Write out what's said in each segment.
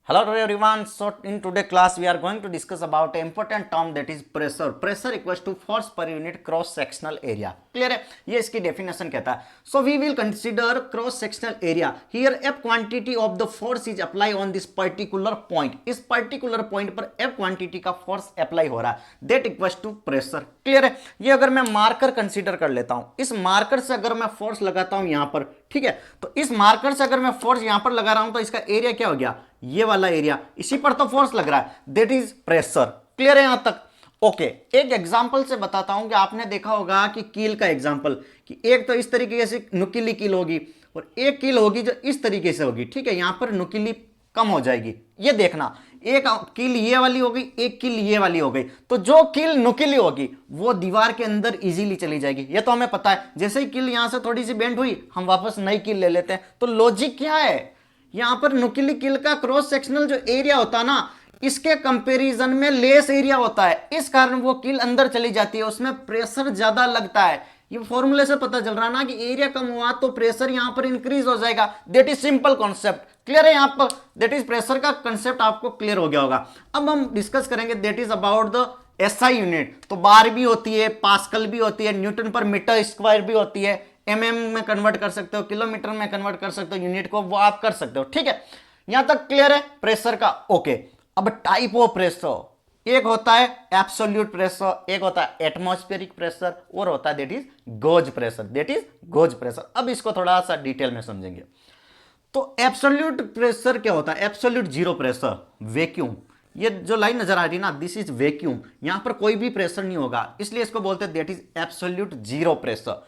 Hello everyone. So in today class we are going to discuss about an important term that is pressure. Pressure equals to force per unit cross sectional area. Clear है? ये इसकी definition कहता है. So we will consider cross sectional area. Here F quantity of the force is apply on this particular point. इस particular point पर F quantity का force apply हो रहा है. That equals to pressure. Clear है? ये अगर मैं marker consider कर लेता हूं, इस marker से अगर मैं force लगाता हूं यहां पर, ठीक है, तो इस marker से अगर मैं force यहां पर लगा रहा हूं तो इसका एरिया क्या हो गया, ये वाला एरिया, इसी पर तो फोर्स लग रहा है, दैट इज प्रेशर. क्लियर है यहां तक? ओके, एक एग्जांपल से बताता हूं कि आपने देखा होगा कि कील का एग्जांपल, कि एक तो इस तरीके से नुकीली कील होगी और एक कील होगी जो इस तरीके से होगी. ठीक है, यहां पर नुकीली कम हो जाएगी. ये देखना, एक कील ये वाली हो गई, एक कील ये वाली हो गई, तो जो कील नुकीली होगी वो दीवार के अंदर इजीली चली जाएगी. ये तो हमें पता है. जैसे ही कील यहां से थोड़ी सी बेंड हुई, हम वापस नई कील ले लेते हैं. तो लॉजिक क्या है, यहां पर नुकीली कील का क्रॉस सेक्शनल जो एरिया होता है ना, इसके कंपैरिजन में लेस एरिया होता है. इस कारण वो कील अंदर चली जाती है, उसमें प्रेशर ज्यादा लगता है. ये फॉर्मूले से पता चल रहा है ना कि एरिया कम हुआ तो प्रेशर यहां पर इंक्रीज हो जाएगा. That is simple concept. Clear है यहां पर? दैट इज प्रेशर का कंसेप्ट आपको क्लियर हो गया होगा. अब हम डिस्कस करेंगे that is about the SI unit. तो बार भी होती है, पास्कल भी होती है, न्यूटन पर मीटर स्क्वायर भी होती है, एमएम में कन्वर्ट कर सकते हो, किलोमीटर में कन्वर्ट कर सकते हो, यूनिट को वो आप कर सकते हो. ठीक है, यहां तक क्लियर है प्रेशर का? ओके. अब टाइप ऑफ प्रेशर, एक होता है एब्सोल्यूट प्रेशर, एक होता है एटमॉस्फेरिक प्रेशर, और होता है that is gauge pressure. That is gauge pressure. अब इसको थोड़ा सा डिटेल में समझेंगे. तो एब्सोल्यूट प्रेशर क्या होता है? Absolute zero pressure, vacuum. ये जो लाइन नजर आ रही है ना, दिस इज वैक्यूम. यहां पर कोई भी प्रेशर नहीं होगा, इसलिए इसको बोलते हैं that is absolute zero pressure.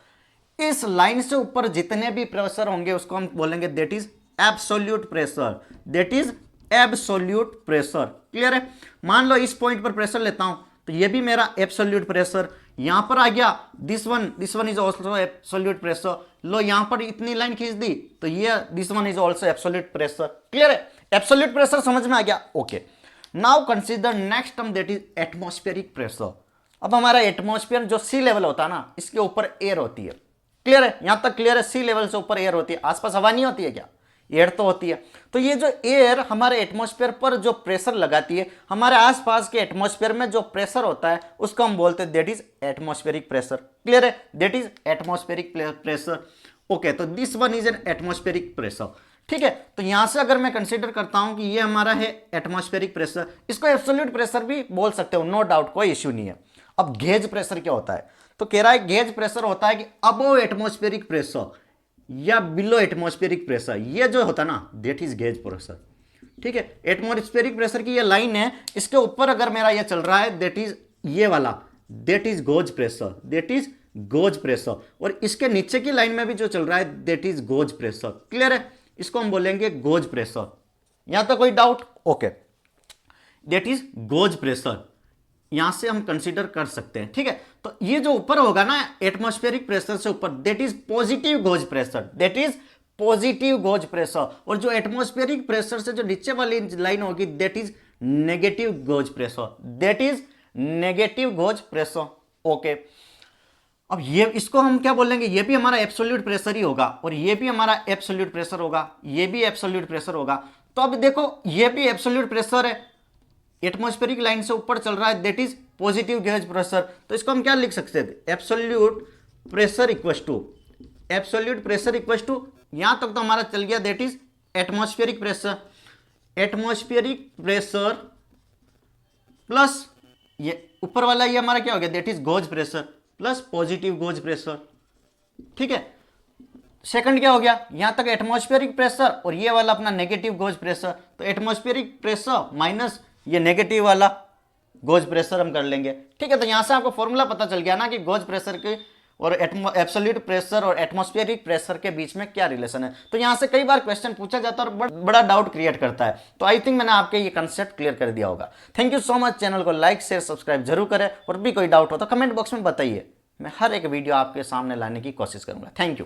इस लाइन से ऊपर जितने भी प्रेशर होंगे उसको हम बोलेंगे that is absolute pressure. That is absolute pressure. Clear है? मान लो इस पॉइंट पर प्रेशर लेता हूं तो ये भी मेरा एब्सोल्यूट प्रेशर. यहां पर आ गया this one is also absolute pressure. लो यहां पर इतनी लाइन खींच दी तो ये this one is also absolute pressure. Clear है? एब्सोल्यूट प्रेशर समझ में आ गया? Okay. Now consider next term that is atmospheric pressure. अब हमारा एटमॉस्फेयर जो सी लेवल होता है ना, इसके ऊपर एयर होती है. क्लियर है? यहां तक क्लियर है? सी लेवल से ऊपर एयर होती है. आसपास हवा नहीं होती है क्या? एयर तो होती है. तो ये जो एयर हमारे एटमॉस्फेयर पर जो प्रेशर लगाती है, हमारे आसपास के एटमॉस्फेयर में जो प्रेशर होता है उसको हम बोलते हैं that is atmospheric pressure. Clear है? That is atmospheric pressure. Okay, तो this one is an atmospheric pressure. ठीक है, तो यहां से अगर मैं कंसीडर करता हूं कि ये हमारा है एटमॉस्फेरिक प्रेशर, इसको एब्सोल्यूट प्रेशर भी बोल सकते हो, नो डाउट, कोई इश्यू नहीं है. अब गेज प्रेशर क्या होता है? तो कह रहा है गेज प्रेशर होता है कि अबव एटमॉस्फेरिक प्रेशर या बिलो एटमॉस्फेरिक प्रेशर, ये जो होता है ना दैट इज गेज प्रेशर. ठीक है, एटमॉस्फेरिक प्रेशर की ये लाइन है, इसके ऊपर अगर मेरा ये चल रहा है दैट इज ये वाला, that is gauge pressure. That is gauge pressure. और इसके नीचे की लाइन में भी जो चल रहा है that is gauge pressure. Clear है? इसको हम बोलेंगे गोज प्रेशर. यहां तक कोई doubt? Okay, that is gauge pressure. यहां से हम कंसीडर कर सकते हैं. ठीक है, तो ये जो ऊपर होगा ना एटमॉस्फेरिक प्रेशर से ऊपर, that is positive gauge pressure. That is positive gauge pressure. और जो एटमॉस्फेरिक प्रेशर से जो नीचे वाली लाइन होगी that is negative goes pressure. That is negative goes pressure. Okay, अब ये इसको हम क्या बोलेंगे? ये भी हमारा एब्सोल्यूट प्रेशर ही होगा, और ये भी हमारा एब्सोल्यूट प्रेशर होगा, ये भी एब्सोल्यूट प्रेशर होगा. तो अब देखो ये भी एब्सोल्यूट प्रेशर है, एटमॉस्फेरिक लाइन से ऊपर चल रहा है, that is positive gauge pressure. तो इसको हम क्या लिख सकते थे? Absolute pressure equal to, absolute pressure equal to, यहां तक तो हमारा चल गया that is atmospheric pressure. Atmospheric pressure plus ये ऊपर वाला ये हमारा क्या हो गया? That is gauge pressure plus positive gauge pressure. ठीक है, सेकंड क्या हो गया? यहां तक एटमॉस्फेरिक प्रेशर और ये वाला अपना नेगेटिव गोज प्रेशर. तो एटमॉस्फेरिक प्रेशर माइनस ये नेगेटिव वाला गोज प्रेशर हम कर लेंगे. ठीक है, तो यहां से आपको फॉर्मूला पता चल गया ना कि गोज प्रेशर के और एब्सोल्यूट प्रेशर और एटमॉस्फेरिक प्रेशर के बीच में क्या रिलेशन है. तो यहां से कई बार क्वेश्चन पूछा जाता है और बड़ा डाउट क्रिएट करता है. तो आई थिंक मैंने आपके ये कंसेप्ट क्लियर कर दिया होगा. Thank you so much. Channel को लाइक शेयर सब्सक्राइब जरूर करें, और भी कोई डाउट हो तो कमेंट बॉक्स में बताइए. मैं हर एक वीडियो आपके सामने लाने की कोशिश करूंगा. Thank you.